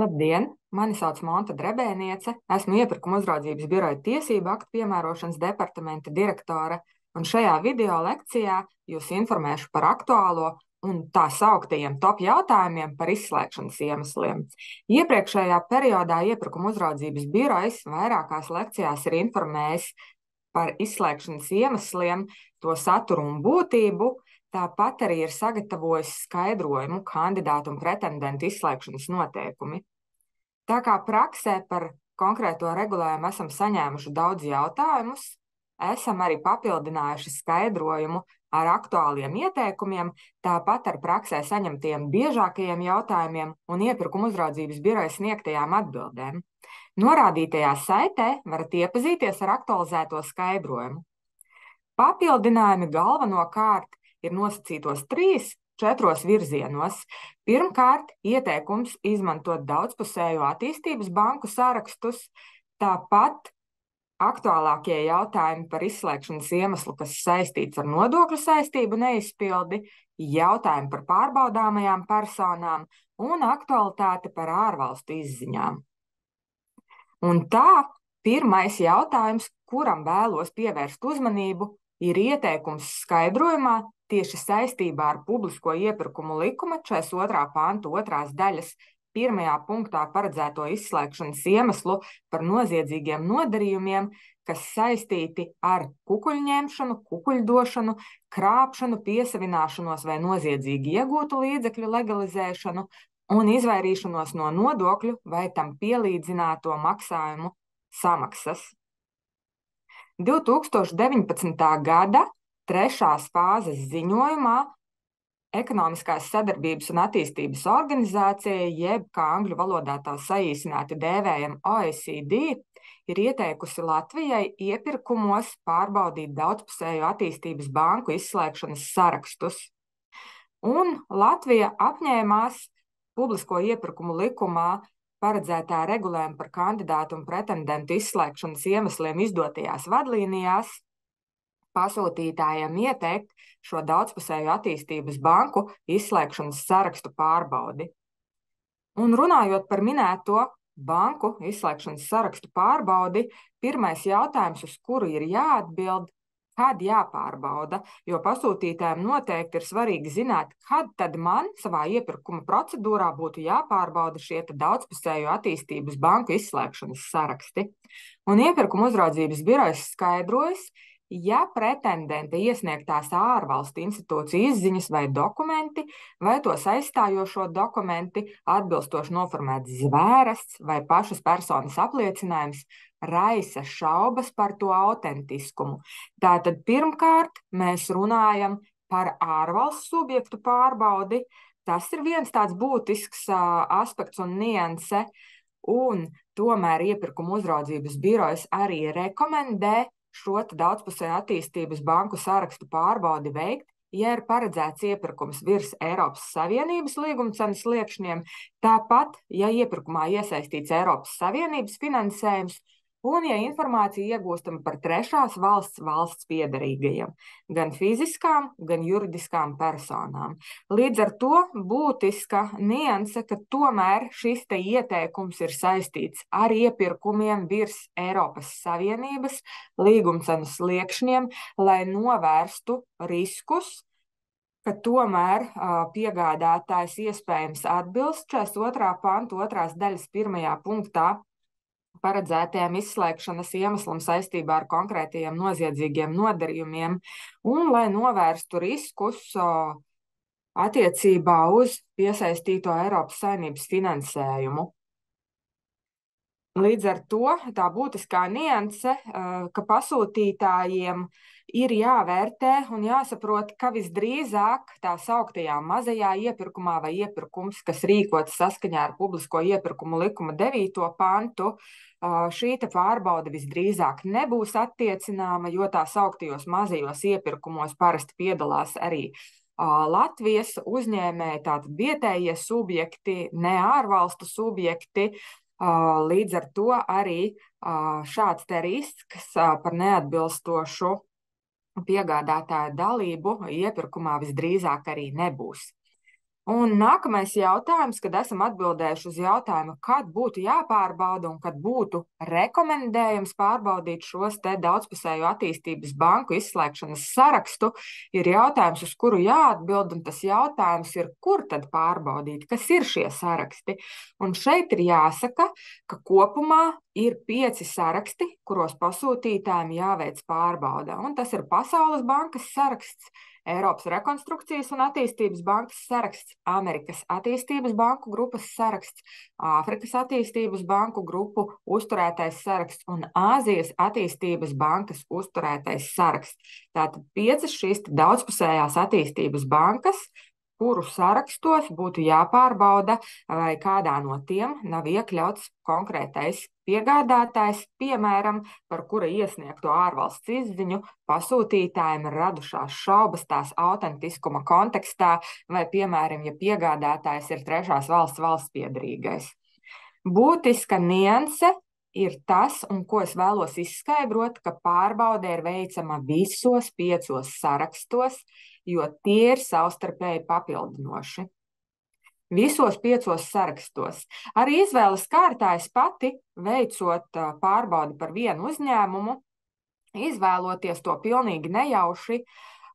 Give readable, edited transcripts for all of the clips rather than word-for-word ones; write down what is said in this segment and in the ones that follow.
Labdien! Mani sauc Monta Drebēniece, esmu Iepirkuma uzraudzības biroja tiesību aktu piemērošanas departamenta direktore, un šajā video lekcijā jūs informēšu par aktuālo un tā sauktajiem top jautājumiem par izslēgšanas iemesliem. Iepriekšējā periodā Iepirkuma uzraudzības birojas vairākās lekcijās ir informējis par izslēgšanas iemesliem, to saturu un būtību, tāpat arī ir sagatavojis skaidrojumu kandidātu un pretendentu izslēgšanas noteikumi. Tā kā praksē par konkrēto regulējumu esam saņēmuši daudz jautājumus, esam arī papildinājuši skaidrojumu ar aktuāliem ieteikumiem, tāpat ar praksē saņemtiem biežākajiem jautājumiem un Iepirkuma uzraudzības biroja sniegtajām atbildēm. Norādītajā saitē varat iepazīties ar aktualizēto skaidrojumu. Papildinājumi galvenokārt ir nosacītos 3-4 virzienos. Pirmkārt, ieteikums izmantot daudzpusējo attīstības banku sarakstus, tāpat aktuālākie jautājumi par izslēgšanas iemeslu, kas saistīts ar nodokļu saistību neizpildi, jautājumi par pārbaudāmajām personām un aktualitāte par ārvalstu izziņām. Un tā, pirmais jautājums, kuram vēlos pievērst uzmanību, ir ieteikums skaidrojumā tieši saistībā ar publisko iepirkumu likuma 42. panta 2. daļas 1. punktā paredzēto izslēgšanas iemeslu par noziedzīgiem nodarījumiem, kas saistīti ar kukuļņemšanu, kukuļdošanu, krāpšanu, piesavināšanos vai noziedzīgi iegūtu līdzekļu legalizēšanu un izvairīšanos no nodokļu vai tam pielīdzināto maksājumu samaksas. 2019. gada 3. fāzes ziņojumā Ekonomiskās sadarbības un attīstības organizācija, jeb kā angļu valodā tā saīsināti dēvējam OECD, ir ieteikusi Latvijai iepirkumos pārbaudīt daudzpusējo attīstības banku izslēgšanas sarakstus. Un Latvija apņēmās publisko iepirkumu likumā paredzētā regulējuma par kandidātu un pretendentu izslēgšanas iemesliem izdotajās vadlīnijās pasūtītājiem ieteikt šo daudzpusēju attīstības banku izslēgšanas sarakstu pārbaudi. Un runājot par minēto banku izslēgšanas sarakstu pārbaudi, pirmais jautājums, uz kuru ir jāatbild, kad jāpārbauda, jo pasūtītājiem noteikti ir svarīgi zināt, kad tad man savā iepirkuma procedūrā būtu jāpārbauda šie daudzpusēju attīstības banku izslēgšanas saraksti. Un Iepirkuma uzraudzības birojas skaidrojas, ja pretendenta iesniegtās ārvalstu institūciju izziņas vai dokumenti, vai tos aizstājošo dokumenti, atbilstoši noformēts zvērests vai pašas personas apliecinājums, raisa šaubas par to autentiskumu. Tātad pirmkārt mēs runājam par ārvalstu subjektu pārbaudi. Tas ir viens tāds būtisks aspekts un nianse, un tomēr Iepirkuma uzraudzības birojas arī rekomendē šo daudzpusēju attīstības banku sarakstu pārbaudi veikt, ja ir paredzēts iepirkums virs Eiropas Savienības līgumcenas sliekšņiem, tāpat, ja iepirkumā iesaistīts Eiropas Savienības finansējums, un ja informācija iegūstama par trešās valsts piederīgajiem, gan fiziskām, gan juridiskām personām. Līdz ar to būtiska nianse, ka tomēr šis te ieteikums ir saistīts ar iepirkumiem virs Eiropas Savienības līgumcenas sliekšņiem, lai novērstu riskus, ka tomēr piegādātājs iespējams atbilst 42. panta 2. daļas 1. punktā paredzētajiem izslēgšanas iemeslam saistībā ar konkrētajiem noziedzīgiem nodarījumiem un lai novērstu riskus attiecībā uz piesaistīto Eiropas Savienības finansējumu. Līdz ar to tā būtiskā nianse, ka pasūtītājiem ir jāvērtē un jāsaprot, ka visdrīzāk tā sauktajā mazajā iepirkumā vai iepirkums, kas rīkots saskaņā ar publisko iepirkumu likuma 9. pantu, šī pārbaude visdrīzāk nebūs attiecināma, jo tā sauktajos mazajos iepirkumos parasti piedalās arī Latvijas uzņēmēji, tātad vietējie subjekti, ne ārvalstu subjekti. Līdz ar to arī šāds te risks par neatbilstošu piegādātāju dalību iepirkumā visdrīzāk arī nebūs. Un nākamais jautājums, kad esam atbildējuši uz jautājumu, kad būtu jāpārbauda un kad būtu rekomendējams pārbaudīt šos te daudzpusēju attīstības banku izslēgšanas sarakstu, ir jautājums, uz kuru jāatbild, un tas jautājums ir, kur tad pārbaudīt, kas ir šie saraksti. Un šeit ir jāsaka, ka kopumā ir 5 saraksti, kuros pasūtītājiem jāveic pārbauda. Un tas ir Pasaules bankas saraksts, Eiropas Rekonstrukcijas un attīstības bankas saraksts, Amerikas attīstības banku grupas saraksts, Āfrikas attīstības banku grupu uzturētais saraksts un Āzijas attīstības bankas uzturētais saraksts. Tātad 5 šīs daudzpusējās attīstības bankas, kuru sarakstos būtu jāpārbauda, vai kādā no tiem nav iekļauts konkrētais piegādātājs, piemēram, par kura iesniegto ārvalsts izziņu pasūtītājiem ir radušās šaubas tās autentiskuma kontekstā, vai, piemēram, ja piegādātājs ir trešās valsts valstspiedrīgais. Būtiska nianse ir tas, un ko es vēlos izskaidrot, ka pārbaude ir veicama visos 5 sarakstos, jo tie ir savstarpēji papildinoši. Visos 5 sarakstos. Arī izvēles kārtā es pati, veicot pārbaudi par vienu uzņēmumu, izvēloties to pilnīgi nejauši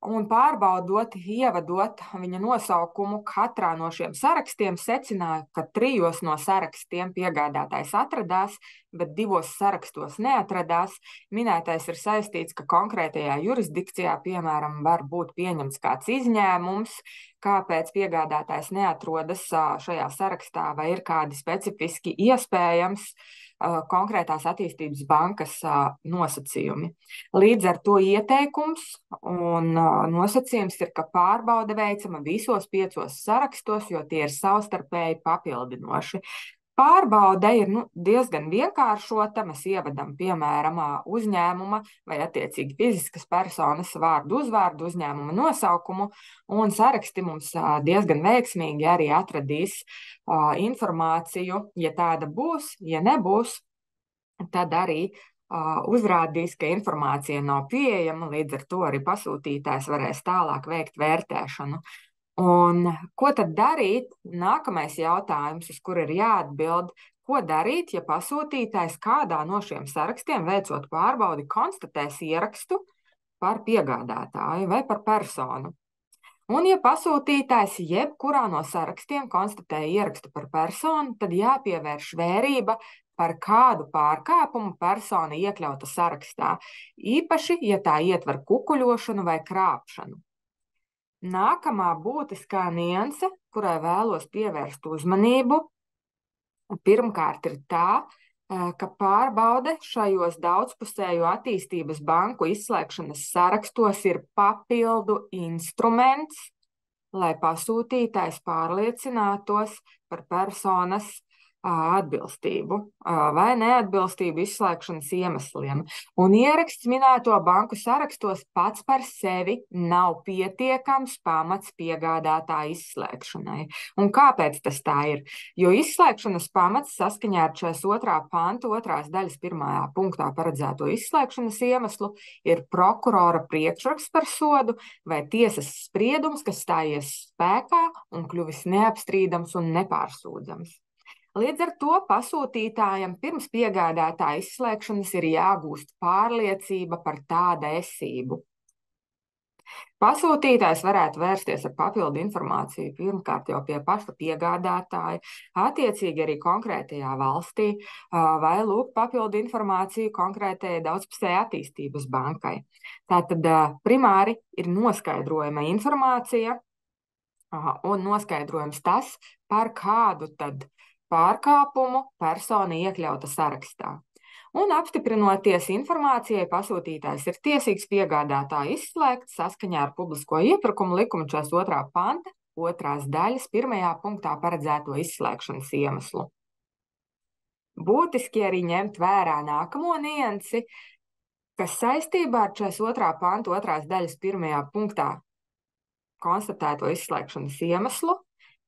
un pārbaudot, ievadot viņa nosaukumu katrā no šiem sarakstiem, secināju, ka 3 no sarakstiem piegādātājs atradās, bet 2 sarakstos neatradās. Minētais ir saistīts, ka konkrētajā jurisdikcijā, piemēram, var būt pieņemts kāds izņēmums, kāpēc piegādātājs neatrodas šajā sarakstā, vai ir kādi specifiski iespējams konkrētās attīstības bankas nosacījumi. Līdz ar to ieteikums un nosacījums ir, ka pārbaude veicama visos 5 sarakstos, jo tie ir savstarpēji papildinoši. Pārbaude ir diezgan vienkāršota. Mēs ievadam, piemēram, uzņēmuma vai attiecīgi fiziskas personas vārdu, uzvārdu, uzņēmuma nosaukumu, un saraksti mums diezgan veiksmīgi arī atradīs informāciju, ja tāda būs. Ja nebūs, tad arī uzrādīs, ka informācija nav pieejama, līdz ar to arī pasūtītājs varēs tālāk veikt vērtēšanu. Un ko tad darīt? Nākamais jautājums, uz kuru ir jāatbild, ko darīt, ja pasūtītājs kādā no šiem sarakstiem, veicot pārbaudi, konstatēs ierakstu par piegādātāju vai par personu. Un ja pasūtītājs jebkurā no sarakstiem konstatē ierakstu par personu, tad jāpievērš vērība, par kādu pārkāpumu persona iekļauta sarakstā, īpaši, ja tā ietver kukuļošanu vai krāpšanu. Nākamā būtiskā nianse, kurai vēlos pievērst uzmanību, pirmkārt ir tā, ka pārbaude šajos daudzpusēju attīstības banku izslēgšanas sarakstos ir papildu instruments, lai pasūtītājs pārliecinātos par personas atbilstību vai neatbilstību izslēgšanas iemesliem. Un ieraksts minēto banku sarakstos pats par sevi nav pietiekams pamats piegādātāja izslēgšanai. Un kāpēc tas tā ir? Jo izslēgšanas pamats saskaņā ar 42. pantu 2. daļas 1. punktā paredzēto izslēgšanas iemeslu ir prokurora priekšraksts par sodu vai tiesas spriedums, kas stājies spēkā un kļuvis neapstrīdams un nepārsūdzams. Līdz ar to pasūtītājam pirms piegādātāja izslēgšanas ir jāgūst pārliecība par tāda esību. Pasūtītājs varētu vērsties ar papildu informāciju pirmkārt jau pie paša piegādātāja, attiecīgi arī konkrētajā valstī, vai lūgt papildu informāciju konkrētajai daudzpusēji attīstības bankai. Tātad primāri ir noskaidrojama informācija un noskaidrojums tas, par kādu tad pārkāpumu persona iekļauta sarakstā. Un apstiprinoties informācijai, pasūtītājs ir tiesīgs piegādātāju izslēgt saskaņā ar publisko iepirkumu likuma 42. panta 2. daļas 1. punktā paredzēto izslēgšanas iemeslu. Būtiski arī ņemt vērā nākamo niansi, kas saistībā ar 42. panta 2. daļas 1. punktā konstatēto izslēgšanas iemeslu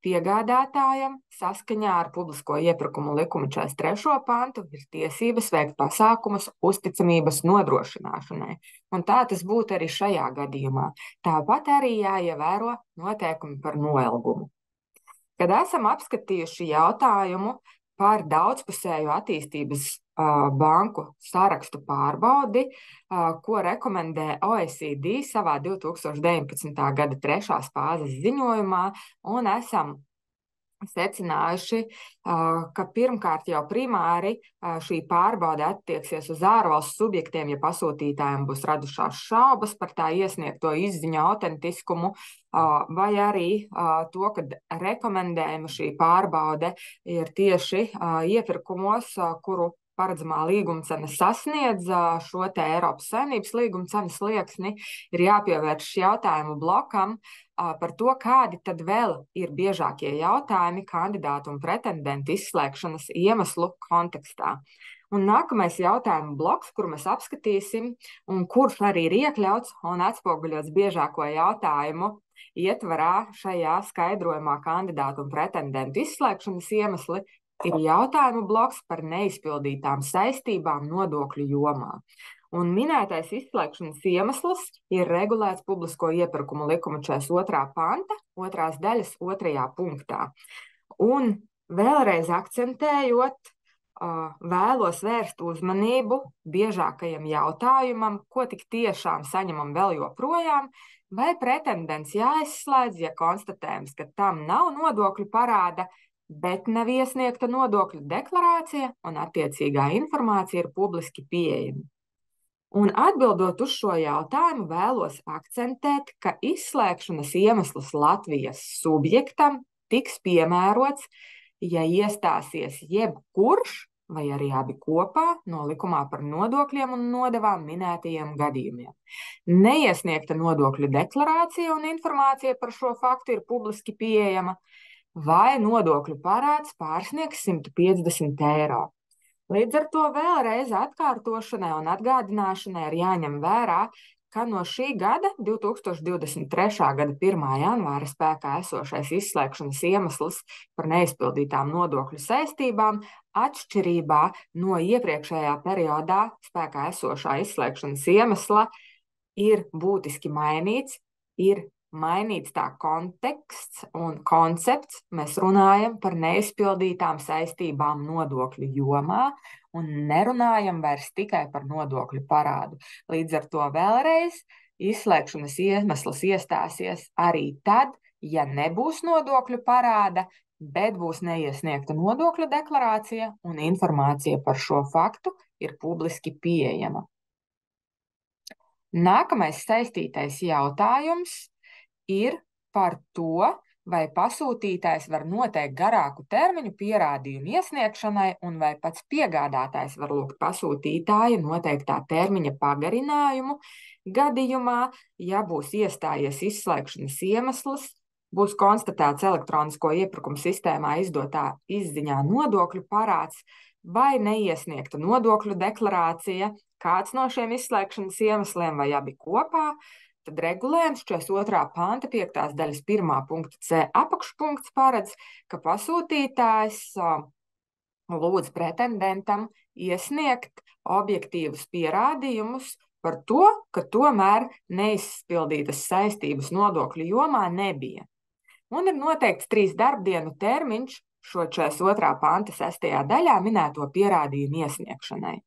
piegādātājam saskaņā ar publisko iepirkumu likuma 43. pantu ir tiesības veikt pasākumus uzticamības nodrošināšanai. Un tā tas būtu arī šajā gadījumā. Tāpat arī jāievēro noteikumi par noilgumu. Kad esam apskatījuši jautājumu par daudzpusēju attīstības banku sarakstu pārbaudi, ko rekomendē OECD savā 2019. gada 3. fāzes ziņojumā, un esam secinājuši, ka pirmkārt jau primāri šī pārbaude attieksies uz ārvalstu subjektiem, ja pasūtītājiem būs radušās šaubas par tā iesniegto izziņu autentiskumu, vai arī to, ka rekomendējama šī pārbaude ir tieši iepirkumos, kuru paredzamā līguma cena sasniedz šo te Eiropas Savienības līguma cenas slieksni, ir jāpievērš jautājumu blokam par to, kādi tad vēl ir biežākie jautājumi kandidātu un pretendentu izslēgšanas iemeslu kontekstā. Un nākamais jautājumu bloks, kuru mēs apskatīsim, un kurš arī ir iekļauts un atspoguļots biežāko jautājumu ietvarā šajā skaidrojumā kandidātu un pretendentu izslēgšanas iemesli, ir jautājumu bloks par neizpildītām saistībām nodokļu jomā. Un minētais izslēgšanas iemesls ir regulēts publisko iepirkumu likuma 42. panta 2. daļas 2. punktā. Un vēlreiz akcentējot, vēlos vērst uzmanību biežākajam jautājumam, ko tik tiešām saņemam vēl joprojām, vai pretendents jāizslēdz, ja konstatējams, ka tam nav nodokļu parāda, bet nav iesniegta nodokļu deklarācija un attiecīgā informācija ir publiski pieejama. Un atbildot uz šo jautājumu, vēlos akcentēt, ka izslēgšanas iemesls Latvijas subjektam tiks piemērots, ja iestāsies jebkurš vai arī abi kopā no likumā par nodokļiem un nodevām minētajiem gadījumiem. Neiesniegta nodokļu deklarācija un informācija par šo faktu ir publiski pieejama, vai nodokļu parāds pārsniegs 150 eiro. Līdz ar to vēlreiz atkārtošanai un atgādināšanai ir jāņem vērā, ka no šī gada, 2023. gada 1. janvāra spēkā esošais izslēgšanas iemesls par neizpildītām nodokļu saistībām atšķirībā no iepriekšējā periodā spēkā esošā izslēgšanas iemesla ir būtiski mainīts, ir mainīts tā konteksts un koncepts. Mēs runājam par neizpildītām saistībām nodokļu jomā un nerunājam vairs tikai par nodokļu parādu. Līdz ar to vēlreiz izslēgšanas iemesls iestāsies arī tad, ja nebūs nodokļu parāda, bet būs neiesniegta nodokļu deklarācija un informācija par šo faktu ir publiski pieejama. Nākamais saistītais jautājums ir par to, vai pasūtītājs var noteikt garāku termiņu pierādījumu iesniegšanai un vai pats piegādātājs var lūgt pasūtītāja noteiktā termiņa pagarinājumu gadījumā, ja būs iestājies izslēgšanas iemesls, būs konstatēts elektronisko iepirkumu sistēmā izdotā izziņā nodokļu parāds vai neiesniegta nodokļu deklarācija, kāds no šiem izslēgšanas iemesliem vai abi kopā, tad regulējums 42. panta 5. daļas 1. punkta C apakšpunkts paredz, ka pasūtītājs lūdz pretendentam iesniegt objektīvus pierādījumus par to, ka tomēr neizpildītas saistības nodokļu jomā nebija. Un ir noteikts 3 darbdienu termiņš šo 42. panta 6. daļā minēto pierādījumu iesniegšanai.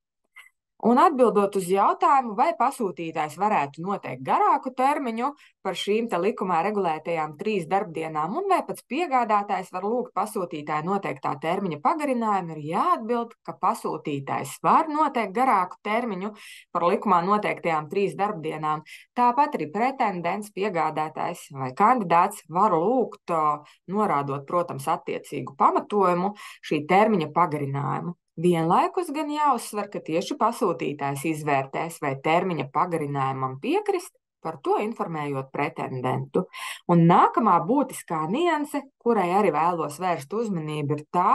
Un atbildot uz jautājumu, vai pasūtītājs varētu noteikt garāku termiņu par šīm te likumā regulētajām 3 darbdienām, un vai pats piegādātājs var lūgt pasūtītāju noteiktā termiņa pagarinājumu, ir jāatbild, ka pasūtītājs var noteikt garāku termiņu par likumā noteiktajām 3 darbdienām. Tāpat arī pretendents, piegādātājs vai kandidāts var lūgt, norādot, protams, attiecīgu pamatojumu šī termiņa pagarinājumu. Vienlaikus gan jāuzsver, ka tieši pasūtītājs izvērtēs, vai termiņa pagarinājumam piekrist, par to informējot pretendentu. Un nākamā būtiskā nianse, kurai arī vēlos vērst uzmanību, ir tā,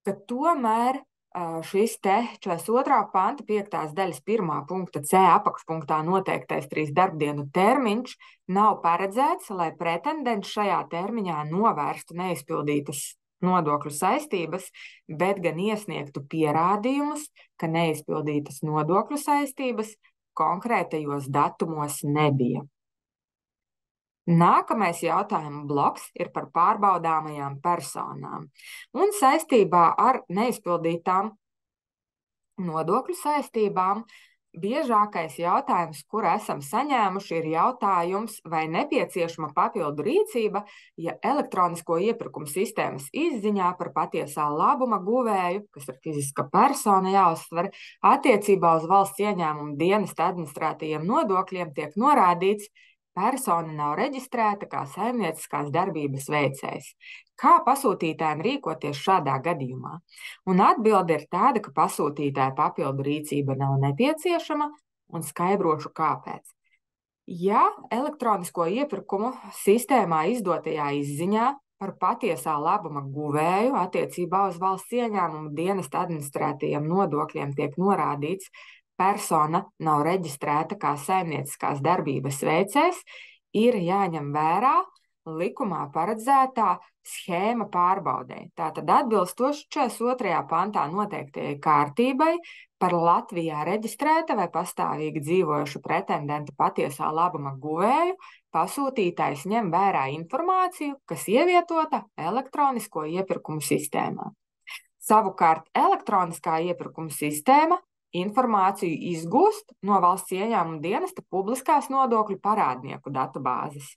ka tomēr šis te 42. panta 5. daļas 1. punkta C apakšpunktā noteiktais 3 darbdienu termiņš nav paredzēts, lai pretendents šajā termiņā novērstu neizpildītas nodokļu saistības, bet gan iesniegtu pierādījumus, ka neizpildītas nodokļu saistības konkrētajos datumos nebija. Nākamais jautājuma bloks ir par pārbaudāmajām personām. Un saistībā ar neizpildītām nodokļu saistībām biežākais jautājums, kuru esam saņēmuši, ir jautājums, vai nepieciešama papildu rīcība, ja elektronisko iepirkumu sistēmas izziņā par patiesā labuma guvēju, kas ir fiziska persona jāuzsver, attiecībā uz valsts ieņēmumu dienesta administrētajiem nodokļiem tiek norādīts, persona nav reģistrēta kā saimnieciskās darbības veicējs. Kā pasūtītājiem rīkoties šādā gadījumā? Un atbilde ir tāda, ka pasūtītāja papildu rīcība nav nepieciešama, un skaidrošu kāpēc. Ja elektronisko iepirkumu sistēmā izdotajā izziņā par patiesā labuma guvēju attiecībā uz valsts ieņēmumu dienesta administrētajiem nodokļiem tiek norādīts, persona nav reģistrēta kā saimnieciskās darbības veicējs, ir jāņem vērā likumā paredzētā schēma pārbaudē. Tātad atbilstoši 42. pantā noteiktajai kārtībai par Latvijā reģistrēta vai pastāvīgi dzīvojušu pretendenta patiesā labuma guvēju, pasūtītājs ņem vērā informāciju, kas ievietota elektronisko iepirkumu sistēmā. Savukārt elektroniskā iepirkuma sistēma informāciju izgūst no valsts ieņēmuma dienesta publiskās nodokļu parādnieku datubāzes.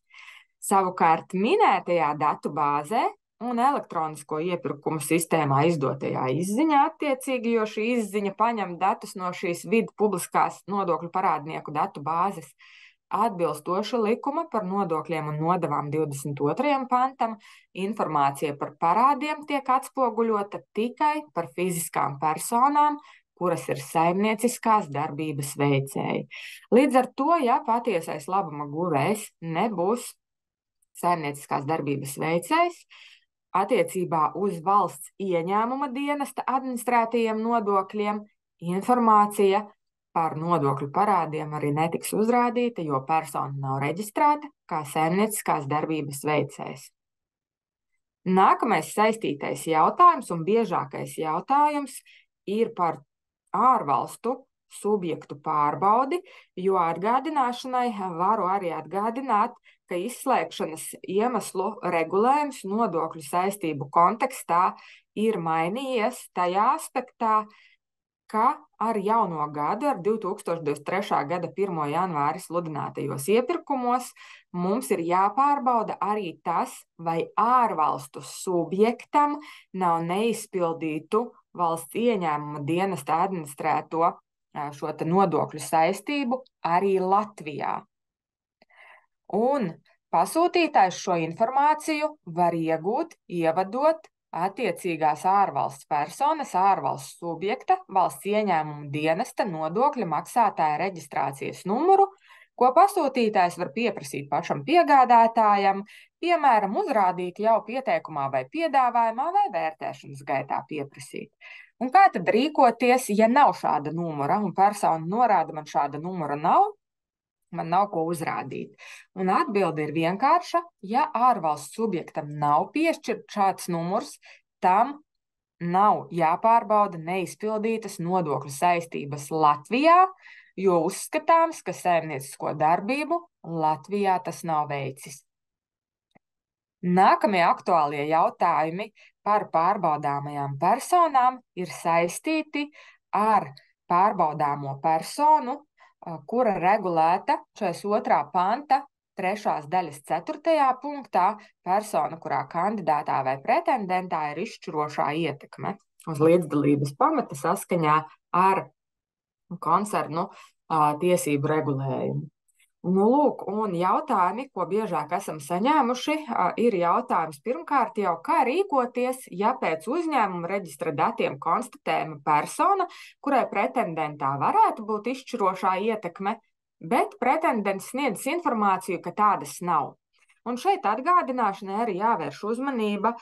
Savukārt minētajā datubāzē un elektronisko iepirkumu sistēmā izdotajā izziņā attiecīgi, jo šī izziņa paņem datus no šīs vidu publiskās nodokļu parādnieku datubāzes, atbilstoši likuma par nodokļiem un nodevām 22. pantam, informācija par parādiem tiek atspoguļota tikai par fiziskām personām, kuras ir saimnieciskās darbības veicēji. Līdz ar to, ja patiesais labuma guvējs nebūs saimnieciskās darbības veicējs, attiecībā uz valsts ieņēmuma dienesta administrētajiem nodokļiem informācija par nodokļu parādiem arī netiks uzrādīta, jo persona nav reģistrēta kā saimnieciskās darbības veicējs. Nākamais saistītais jautājums un biežākais jautājums ir par ārvalstu subjektu pārbaudi, jo atgādināšanai varu arī atgādināt, ka izslēgšanas iemeslu regulējums nodokļu saistību kontekstā ir mainījies tajā aspektā, ka ar jauno gadu, ar 2023. gada 1. janvāri sludinātajos iepirkumos, mums ir jāpārbauda arī tas, vai ārvalstu subjektam nav neizpildītu valsts ieņēmuma dienesta administrēto šo nodokļu saistību arī Latvijā. Un pasūtītājs šo informāciju var iegūt, ievadot attiecīgās ārvalsts personas, ārvalsts subjekta, valsts ieņēmuma dienesta nodokļa maksātāja reģistrācijas numuru, ko pasūtītājs var pieprasīt pašam piegādātājam, piemēram, uzrādīt jau pieteikumā vai piedāvājumā vai vērtēšanas gaitā pieprasīt. Un kā tad rīkoties, ja nav šāda numura un persona norāda, man šāda numura nav, man nav ko uzrādīt? Un atbilde ir vienkārša, ja ārvalsts subjektam nav piešķirt šāds numurs, tam nav jāpārbauda neizpildītas nodokļu saistības Latvijā, jo uzskatāms, ka saimniecisko darbību Latvijā tas nav veicis. Nākamie aktuālie jautājumi par pārbaudāmajām personām ir saistīti ar pārbaudāmo personu, kura regulēta 42. panta 3. daļas 4. punktā, persona, kurā kandidātā vai pretendentā ir izšķirošā ietekme uz līdzdalības pamata saskaņā ar koncernu tiesību regulējumu. Lūk, un jautājumi, ko biežāk esam saņēmuši, ir jautājums pirmkārt jau, kā rīkoties, ja pēc uzņēmuma reģistra datiem konstatējama persona, kurai pretendentā varētu būt izšķirošā ietekme, bet pretendents sniedz informāciju, ka tādas nav. Un šeit atgādināšanai arī jāvērš uzmanība,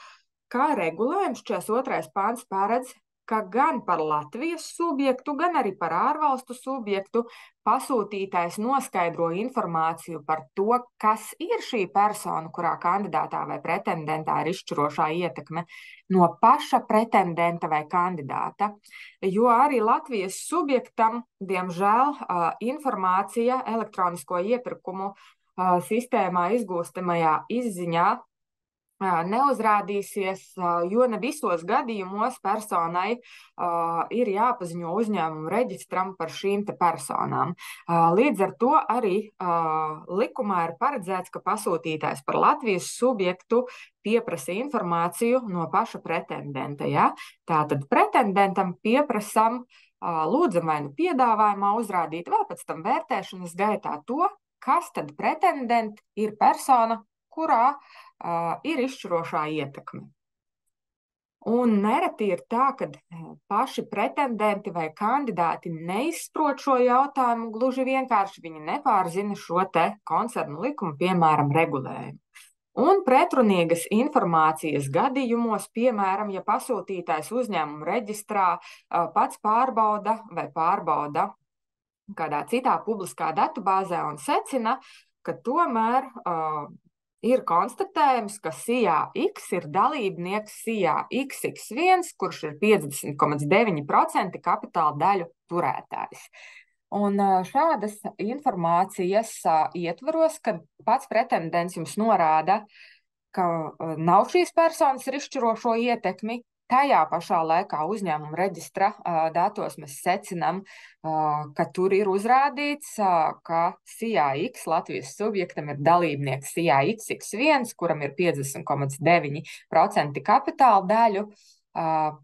kā regulējums 42. pāns paredz, ka gan par Latvijas subjektu, gan arī par ārvalstu subjektu pasūtītājs noskaidro informāciju par to, kas ir šī persona, kurā kandidātā vai pretendentā ir izšķirošā ietekme, no paša pretendenta vai kandidāta. Jo arī Latvijas subjektam, diemžēl, informācija elektronisko iepirkumu sistēmā izgūstamajā izziņā neuzrādīsies, jo ne visos gadījumos personai ir jāpaziņo uzņēmumu reģistram par šīm te personām. Līdz ar to arī likumā ir paredzēts, ka pasūtītājs par Latvijas subjektu pieprasa informāciju no paša pretendenta. Ja? Tātad pretendentam pieprasam, lūdzam vai nu piedāvājumā uzrādīt, vai pēc tam vērtēšanas gaitā to, kas tad pretendent ir persona, kurā ir izšķirošā ietekme. Un nereti ir tā, ka paši pretendenti vai kandidāti neizprot šo jautājumu, gluži vienkārši viņi nepārzina šo te koncernu likumu, piemēram, regulējumu. Un pretrunīgas informācijas gadījumos, piemēram, ja pasūtītājs uzņēmuma reģistrā pats pārbauda vai pārbauda kādā citā publiskā datubāzē un secina, ka tomēr ir konstatējams, ka SIA X ir dalībnieks SIA XX1, kurš ir 50,9% kapitāla daļu turētājs. Un šādas informācijas ietvaros, kad pats pretendents jums norāda, ka nav šīs personas ar izšķirošo ietekmi, tajā pašā laikā uzņēmuma reģistra datos mēs secinām, ka tur ir uzrādīts, ka SIA X Latvijas subjektam ir dalībnieks SIA XX1, kuram ir 50,9% kapitāla daļu.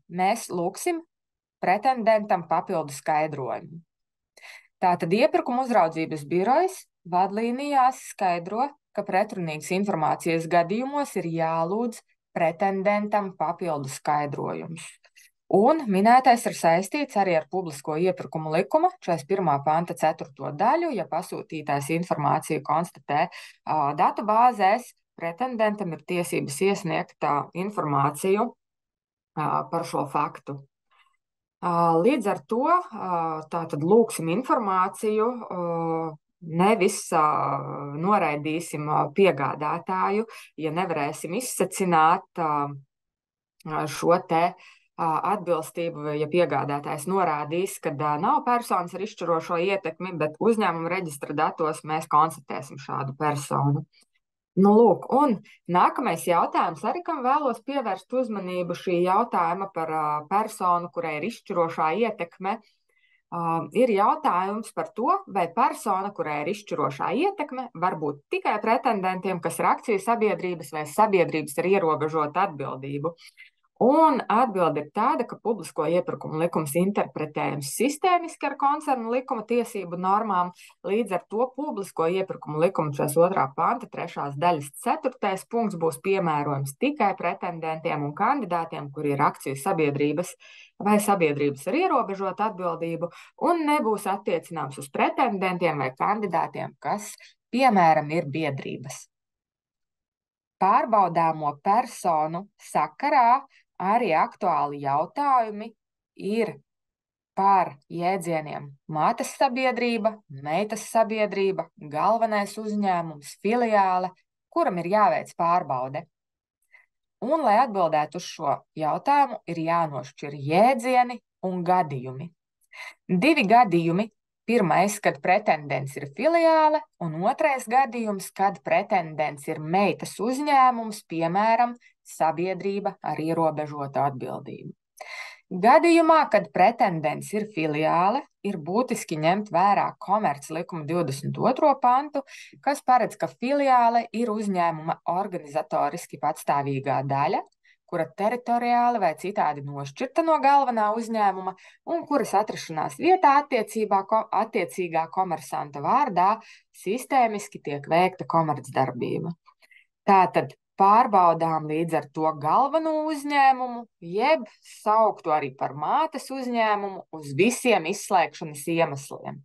Mēs lūgsim pretendentam papildu skaidrojumu. Tātad iepirkuma uzraudzības birojas vadlīnijās skaidro, ka pretrunīgas informācijas gadījumos ir jālūdz pretendentam papildu skaidrojums. Un minētais ir saistīts arī ar publisko iepirkumu likuma 41. panta 4. daļu, ja pasūtītājs informāciju konstatē datubāzēs, pretendentam ir tiesības iesniegt informāciju par šo faktu. Līdz ar to tātad lūgsim informāciju, nevis noraidīsim piegādātāju, ja nevarēsim izsacināt šo te atbilstību, ja piegādātājs norādīs, ka nav personas ar izšķirošo ietekmi, bet uzņēmuma reģistra datos mēs konstatēsim šādu personu. Nu, lūk, un nākamais jautājums, arī kam vēlos pievērst uzmanību šī jautājuma par personu, kurai ir izšķirošā ietekme, ir jautājums par to, vai persona, kurai ir izšķirošā ietekme, var būt tikai pretendentiem, kas ir akciju sabiedrības vai sabiedrības ar ierobežotu atbildību. Un atbilde ir tāda, ka publisko iepirkumu likums interpretējams sistēmiski ar koncernu likuma tiesību normām, līdz ar to publisko iepirkumu likuma 2. panta 3. daļas 4. punkts būs piemērojams tikai pretendentiem un kandidātiem, kuri ir akciju sabiedrības vai sabiedrības ar ierobežotu atbildību, un nebūs attiecināms uz pretendentiem vai kandidātiem, kas, piemēram, ir biedrības. Pārbaudāmo personu sakarā arī aktuāli jautājumi ir par jēdzieniem mātes sabiedrība, meitas sabiedrība, galvenais uzņēmums, filiāle, kuram ir jāveic pārbaude. Un, lai atbildētu uz šo jautājumu, ir jānošķir jēdzieni un gadījumi. 2 gadījumi. Pirmais, kad pretendents ir filiāle, un otrais gadījums, kad pretendents ir meitas uzņēmums, piemēram, sabiedrība ar ierobežotu atbildību. Gadījumā, kad pretendents ir filiāle, ir būtiski ņemt vērā komerclikuma 22. pantu, kas paredz, ka filiāle ir uzņēmuma organizatoriski patstāvīgā daļa, kura teritoriāli vai citādi nošķirta no galvenā uzņēmuma un kuras atrašanās vietā attiecīgā komersanta vārdā sistēmiski tiek veikta komercdarbība. Tātad pārbaudām līdz ar to galveno uzņēmumu, jeb sauktu arī par mātes uzņēmumu uz visiem izslēgšanas iemesliem.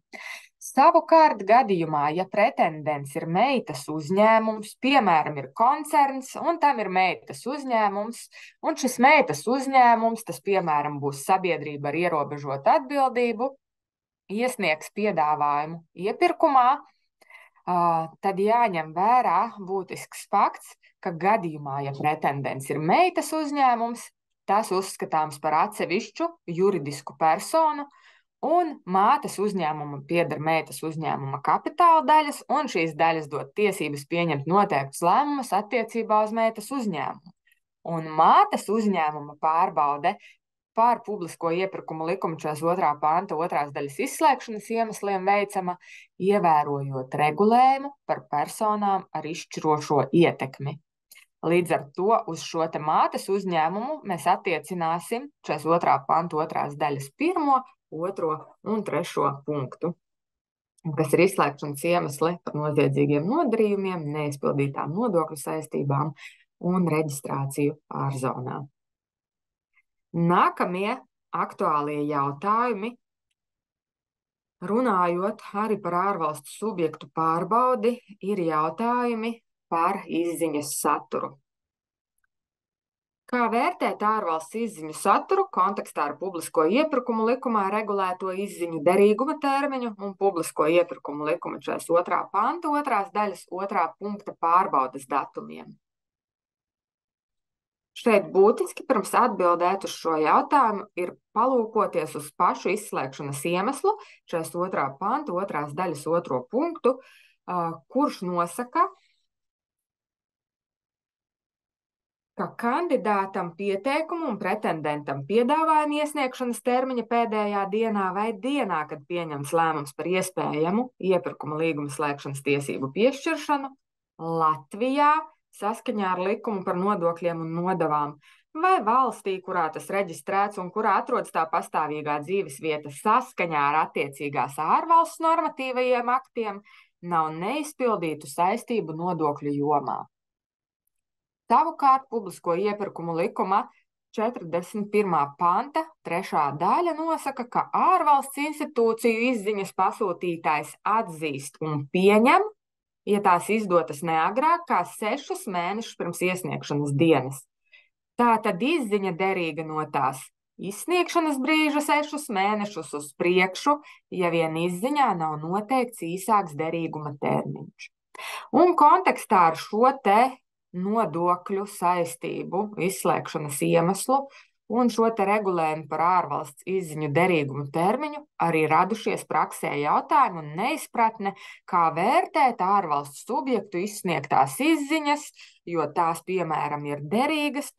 Savukārt gadījumā, ja pretendents ir meitas uzņēmums, piemēram, ir koncerns, un tam ir meitas uzņēmums, un šis meitas uzņēmums, tas, piemēram, būs sabiedrība ar ierobežotu atbildību, iesniegs piedāvājumu iepirkumā, tad jāņem vērā būtisks fakts, ka gadījumā, ja pretendents ir meitas uzņēmums, tas uzskatāms par atsevišķu juridisku personu, un mātes uzņēmumam pieder meitas uzņēmuma kapitāla daļas, un šīs daļas dod tiesības pieņemt noteiktus lēmumus attiecībā uz meitas uzņēmumu. Un mātes uzņēmuma pārbaude par publisko iepirkumu likuma 42. panta 2. daļas izslēgšanas iemesliem veicama, ievērojot regulējumu par personām ar izšķirošo ietekmi. Līdz ar to uz šo te mātes uzņēmumu mēs attiecināsim 42. panta 2. daļas 1., 2. un 3. punktu, kas ir izslēgšanas iemesli par noziedzīgiem nodarījumiem, neizpildītām nodokļu saistībām un reģistrāciju ārzonā. Nākamie aktuālie jautājumi, runājot arī par ārvalstu subjektu pārbaudi, ir jautājumi par izziņas saturu. Kā vērtēt ārvalsts izziņu saturu kontekstā ar publisko iepirkumu likumā regulēto izziņu derīguma termiņu un publisko iepirkumu likuma 42. panta 2. daļas 2. punkta pārbaudes datumiem? Šeit būtiski pirms atbildēt uz šo jautājumu ir palūkoties uz pašu izslēgšanas iemeslu 42. panta 2. daļas 2. punktu, kurš nosaka, ka kandidātam pieteikumu un pretendentam piedāvājuma iesniegšanas termiņa pēdējā dienā vai dienā, kad pieņemts lēmums par iespējamu iepirkuma līguma slēgšanas tiesību piešķiršanu Latvijā saskaņā ar likumu par nodokļiem un nodevām, vai valstī, kurā tas reģistrēts un kurā atrodas tā pastāvīgā dzīvesvieta saskaņā ar attiecīgās ārvalsts normatīvajiem aktiem, nav neizpildītu saistību nodokļu jomā. Savukārt publisko iepirkumu likuma 41. panta 3. daļa nosaka, ka ārvalsts institūciju izziņas pasūtītājs atzīst un pieņem, ja tās izdotas neagrāk kā 6 mēnešus pirms iesniegšanas dienas. Tātad izziņa derīga no tās izsniegšanas brīža 6 mēnešus uz priekšu, ja vien izziņā nav noteikts īsāks derīguma termiņš. Un kontekstā ar šo te nodokļu saistību izslēgšanas iemeslu un šo te regulējumu par ārvalsts izziņu derīgumu termiņu arī radušies praksē jautājumi un neizpratne, kā vērtēt ārvalsts subjektu izsniegtās izziņas, jo tās, piemēram, ir derīgas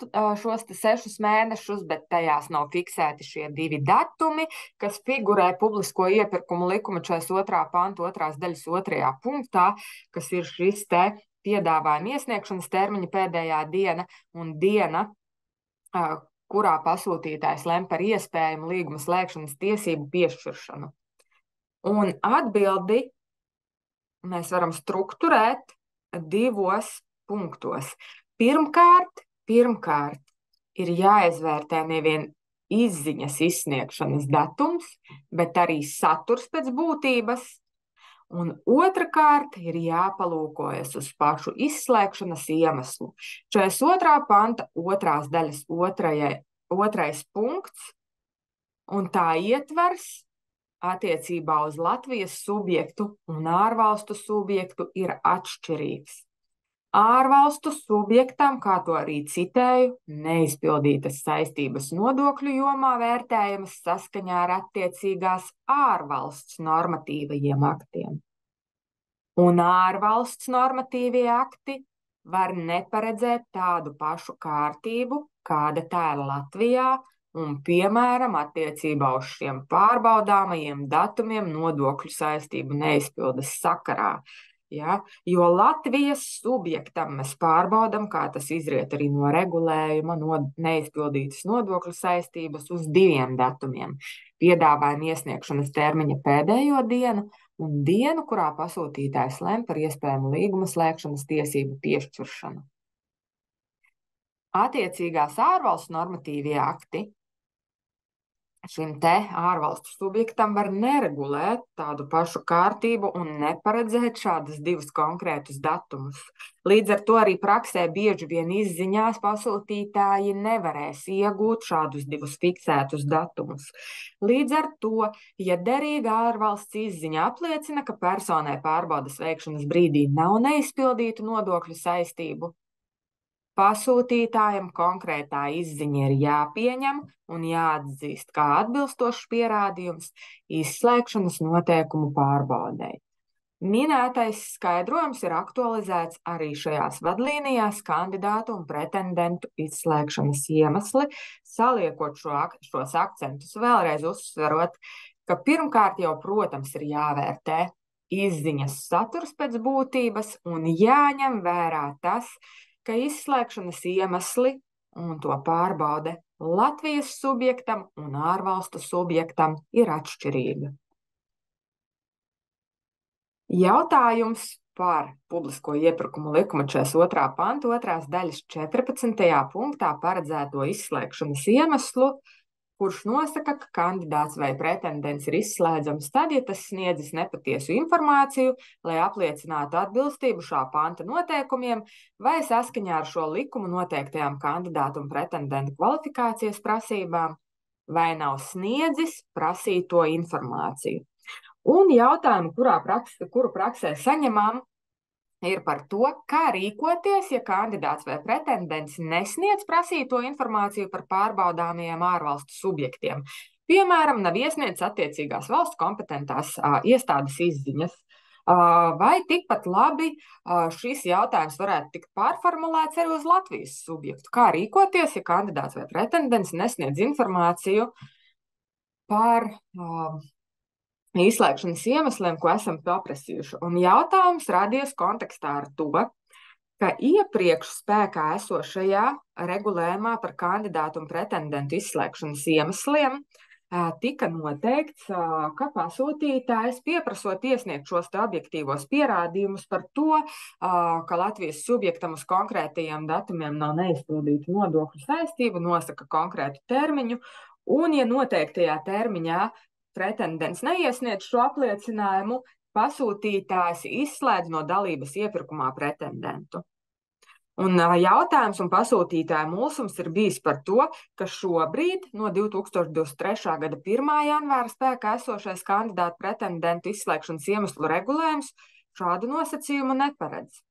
šos 6 mēnešus, bet tajās nav fiksēti šie 2 datumi, kas figurē publisko iepirkumu likuma 42. panta 2. daļas 2. punktā, kas ir šis te piedāvājuma iesniegšanas termiņa pēdējā diena un diena, kurā pasūtītājs lem par iespējamu līguma slēgšanas tiesību piešķiršanu. Un atbildi mēs varam strukturēt 2 punktos. Pirmkārt ir jāizvērtē nevien izziņas izsniegšanas datums, bet arī saturs pēc būtības. Un otrkārt ir jāpalūkojas uz pašu izslēgšanas iemeslu. 42. panta 2. daļas 2. punkts, un tā ietvers attiecībā uz Latvijas subjektu un ārvalstu subjektu ir atšķirīgs. Ārvalstu subjektam, kā to arī citēju, neizpildītas saistības nodokļu jomā vērtējamas saskaņā ar attiecīgās ārvalsts normatīvajiem aktiem. Un ārvalsts normatīvie akti var neparedzēt tādu pašu kārtību, kāda tā ir Latvijā, un, piemēram, attiecībā uz šiem pārbaudāmajiem datumiem nodokļu saistību neizpildes sakarā. Ja? Jo Latvijas subjektam mēs pārbaudam, kā tas izriet arī no regulējuma, no neizpildītas nodokļu saistības uz 2 datumiem. Piedāvājuma iesniegšanas termiņa pēdējo dienu un dienu, kurā pasūtītājs lem par iespējamu līguma slēgšanas tiesību piešķiršanu. Attiecīgās ārvalstu normatīvie akti šim te ārvalstu subjektam var neregulēt tādu pašu kārtību un neparedzēt šādus 2 konkrētus datumus. Līdz ar to arī praksē bieži vien izziņās pasūtītāji nevarēs iegūt šādus 2 fiksētus datumus. Līdz ar to, ja derīga ārvalsts izziņa apliecina, ka personai pārbaudes veikšanas brīdī nav neizpildītu nodokļu saistību, Pasūtītājam konkrētā izziņa ir jāpieņem un jāatzīst kā atbilstošs pierādījums izslēgšanas noteikumu pārbaudei. Minētais skaidrojums ir aktualizēts arī šajās vadlīnijās kandidātu un pretendentu izslēgšanas iemesli, saliekot šos akcentus, vēlreiz uzsverot, ka pirmkārt jau, protams, ir jāvērtē izziņas saturs pēc būtības un jāņem vērā tas, ka izslēgšanas iemesli un to pārbaude Latvijas subjektam un ārvalstu subjektam ir atšķirīga. Jautājums par publisko iepirkumu likuma 42. panta 2. daļas 14. punktā paredzēto izslēgšanas iemeslu, kurš nosaka, ka kandidāts vai pretendents ir izslēdzams tad, ja tas sniedzis nepatiesu informāciju, lai apliecinātu atbilstību šā panta noteikumiem vai saskaņā ar šo likumu noteiktajām kandidātu un pretendentu kvalifikācijas prasībām, vai nav sniedzis prasīto informāciju. Un jautājumi, kuru praksē saņemam, ir par to, kā rīkoties, ja kandidāts vai pretendents nesniedz prasīto informāciju par pārbaudāmajiem ārvalstu subjektiem. Piemēram, nav iesniedzis attiecīgās valsts kompetentās iestādes izziņas. Vai tikpat labi šis jautājums varētu tikt pārformulēts arī uz Latvijas subjektu? Kā rīkoties, ja kandidāts vai pretendents nesniedz informāciju par izslēgšanas iemesliem, ko esam paprasījuši? Un jautājums radies kontekstā ar to, ka iepriekš spēkā esošajā regulējumā par kandidātu un pretendentu izslēgšanas iemesliem tika noteikts, ka pasūtītājs, pieprasot iesniegt šos objektīvos pierādījumus par to, ka Latvijas subjektam uz konkrētajiem datumiem nav neizpildīta nodokļu saistība, nosaka konkrētu termiņu, un, ja noteiktajā termiņā pretendents neiesniedz šo apliecinājumu, pasūtītājs izslēdz no dalības iepirkumā pretendentu. Un jautājums un pasūtītāja mulsums ir bijis par to, ka šobrīd no 2023. gada 1. janvāra spēkā esošais kandidātu pretendentu izslēgšanas iemeslu regulējums šādu nosacījumu neparedz.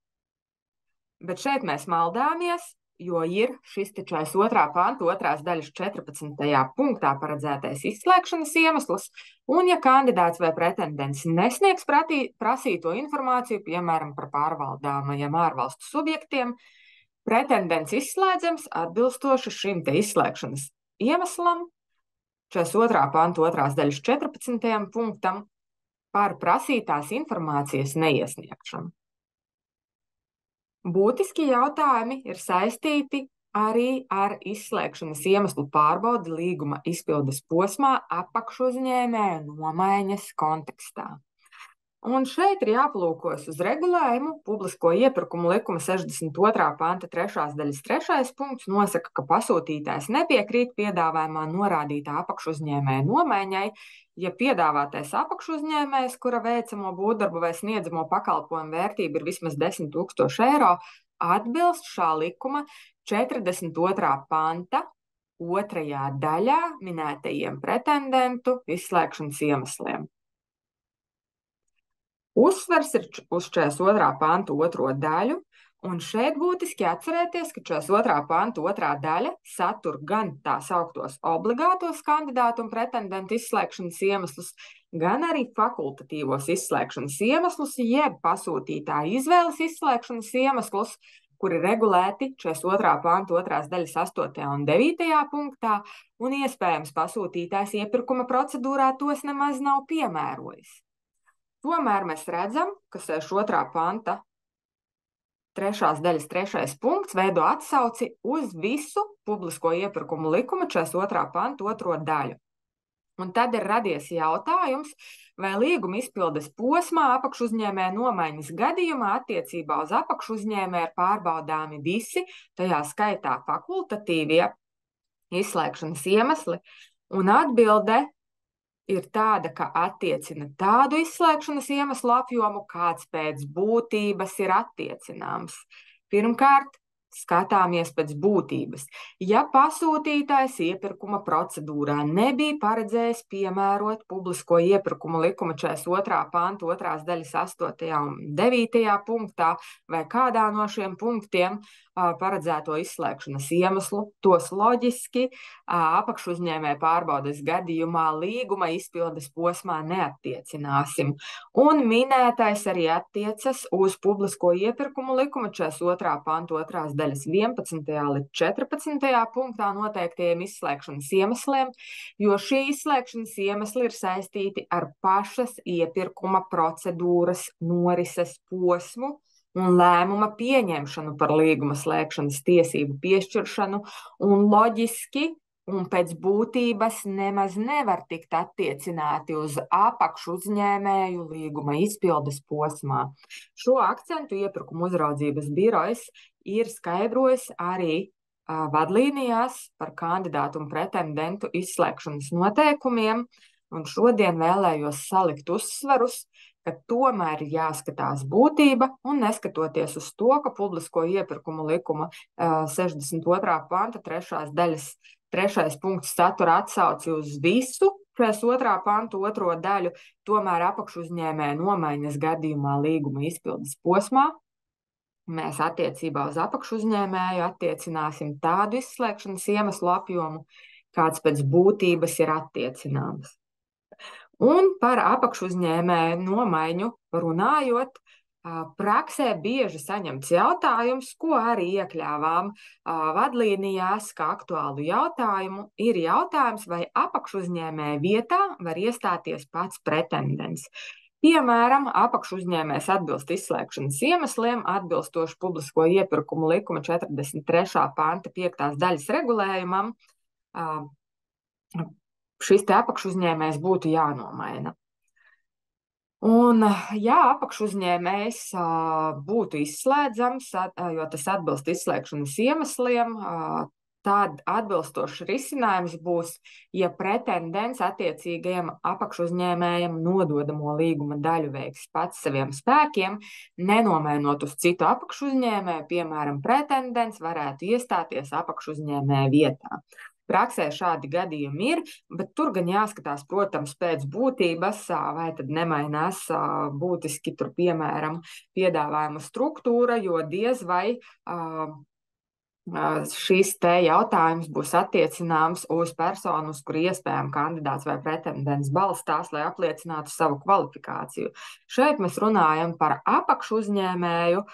Bet šeit mēs maldāmies, jo ir šis 42. panta 2. daļas 14. punktā paredzētais izslēgšanas iemesls, un ja kandidāts vai pretendents nesniegs prasīto informāciju, piemēram, par pārvaldāmajiem ārvalstu subjektiem, pretendents izslēdzams atbilstoši šim te izslēgšanas iemeslam, 42. panta 2. daļas 14. punktam par prasītās informācijas neiesniegšanu. Būtiski jautājumi ir saistīti arī ar izslēgšanas iemeslu pārbaudi līguma izpildes posmā apakšuzņēmēju nomaiņas kontekstā. Un šeit ir jāpalūkojas uz regulējumu. Publisko iepirkumu likuma 62. panta 3. daļas 3. punkts nosaka, ka pasūtītājs nepiekrīt piedāvājumā norādītā apakšuzņēmēja nomaiņai, ja piedāvātais apakšuzņēmējs, kura veicamo būvdarbu vai sniedzamo pakalpojumu vērtība ir vismaz 10 000 eiro, atbilst šā likuma 42. panta 2. daļā minētajiem pretendentu izslēgšanas iemesliem. Uzsvers ir uz 42. pantu 2. daļu, un šeit būtiski atcerēties, ka 42. pantu 2. daļa satur gan tā sauktos obligātos kandidātu un pretendentu izslēgšanas iemeslus, gan arī fakultatīvos izslēgšanas iemeslus, jeb pasūtītāja izvēles izslēgšanas iemeslus, kuri regulēti 42. pantu 2. daļas 8. un 9. punktā, un iespējams pasūtītājs iepirkuma procedūrā tos nemaz nav piemērojis. Tomēr mēs redzam, ka 62. panta 3. daļas 3. punkts veido atsauci uz visu publisko iepirkumu likumu 42. pantu 2. daļu. Un tad ir radies jautājums, vai līguma izpildes posmā apakšuzņēmēja nomaiņas gadījumā attiecībā uz apakšuzņēmēju ir pārbaudāmi visi, tajā skaitā fakultatīvie izslēgšanas iemesli, un atbilde ir tāda, ka attiecina tādu izslēgšanas iemeslu apjomu, kāds pēc būtības ir attiecināms. Pirmkārt, skatāmies pēc būtības. Ja pasūtītājs iepirkuma procedūrā nebija paredzējis piemērot publisko iepirkumu likuma 42. pantu 2. daļas 8. un 9. punktā vai kādā no šiem punktiem, paredzēto izslēgšanas iemeslu, tos loģiski apakšuzņēmēja pārbaudes gadījumā līguma izpildes posmā neattiecināsim. Un minētais arī attiecas uz publisko iepirkumu likuma 42. pantu 2. daļas 11. līdz 14. punktā noteiktajiem izslēgšanas iemesliem, jo šī izslēgšanas iemesli ir saistīti ar pašas iepirkuma procedūras norises posmu un lēmuma pieņemšanu par līguma slēgšanas tiesību piešķiršanu, un loģiski un pēc būtības nemaz nevar tikt attiecināti uz apakšuzņēmēju līguma izpildes posmā. Šo akcentu iepirkuma uzraudzības birojs ir skaidrojis arī vadlīnijās par kandidātu un pretendentu izslēgšanas noteikumiem, un šodien vēlējos salikt uzsvarus, ka tomēr ir jāskatās būtība, un neskatoties uz to, ka publisko iepirkumu likuma 62. panta 3. daļas 3. punkts satura atsauci uz visu 2. pantu 2. daļu, tomēr apakšuzņēmēja nomaiņas gadījumā līguma izpildes posmā mēs attiecībā uz apakšuzņēmēju attiecināsim tādu izslēgšanas iemeslu apjomu, kāds pēc būtības ir attiecināms. Un par apakšuzņēmēju nomaiņu runājot, praksē bieži saņemts jautājums, ko arī iekļāvām vadlīnijās, kā aktuālu jautājumu, ir jautājums, vai apakšuzņēmēja vietā var iestāties pats pretendents. Piemēram, apakšuzņēmējs atbilst izslēgšanas iemesliem atbilstoši publisko iepirkumu likuma 43. panta 5. daļas regulējumam. Šis te apakšuzņēmējs būtu jānomaina. Un, ja apakšuzņēmējs būtu izslēdzams, jo tas atbilst izslēgšanas iemesliem, tad atbilstošs risinājums būs, ja pretendents attiecīgajam apakšuzņēmējam nododamo līguma daļu veiks pats saviem spēkiem, nenomainot uz citu apakšuzņēmēju, piemēram, pretendents varētu iestāties apakšuzņēmēja vietā. Praksē šādi gadījumi ir, bet tur gan jāskatās, protams, pēc būtības, vai tad nemainās būtiski tur, piemēram, piedāvājuma struktūra, jo diez vai šis te jautājums būs attiecināms uz personu, uz kuru iespējami kandidāts vai pretendents balstās, lai apliecinātu savu kvalifikāciju. Šeit mēs runājam par apakšuzņēmēju,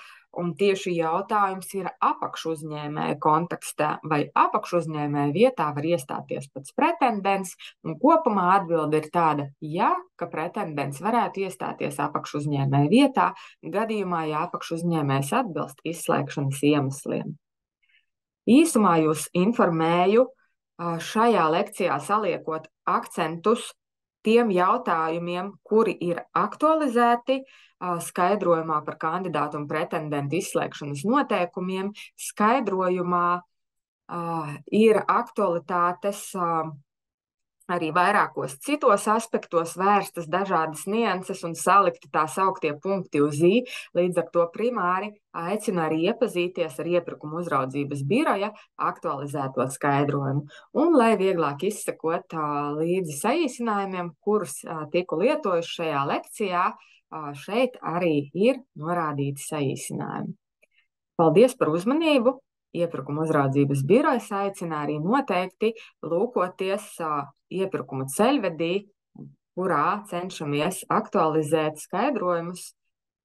un tieši jautājums ir apakšuzņēmēja kontekstā, vai apakšuzņēmēja vietā var iestāties pats pretendents, un kopumā atbilde ir tāda, ja, ka pretendents varētu iestāties apakšuzņēmēja vietā, gadījumā, ja apakšuzņēmējs atbilst izslēgšanas iemesliem. Īsumā jūs informēju šajā lekcijā saliekot akcentus tiem jautājumiem, kuri ir aktualizēti skaidrojumā par kandidātu un pretendentu izslēgšanas noteikumiem. Skaidrojumā ir aktualitātes arī vairākos citos aspektos, vērstas dažādas nianses un salikti tā sauktie punkti uz i, līdz ar to primāri aicinu arī iepazīties ar iepirkuma uzraudzības biroja aktualizēto skaidrojumu. Un, lai vieglāk izsekot līdzi saīsinājumiem, kurus tiku lietojuši šajā lekcijā, šeit arī ir norādīti saīsinājumi. Paldies par uzmanību! Iepirkuma uzraudzības birojas aicina arī noteikti lūkoties iepirkuma ceļvedī, kurā cenšamies aktualizēt skaidrojumus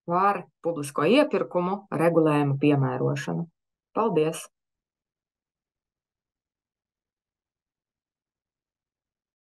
par publisko iepirkumu regulējumu piemērošanu. Paldies!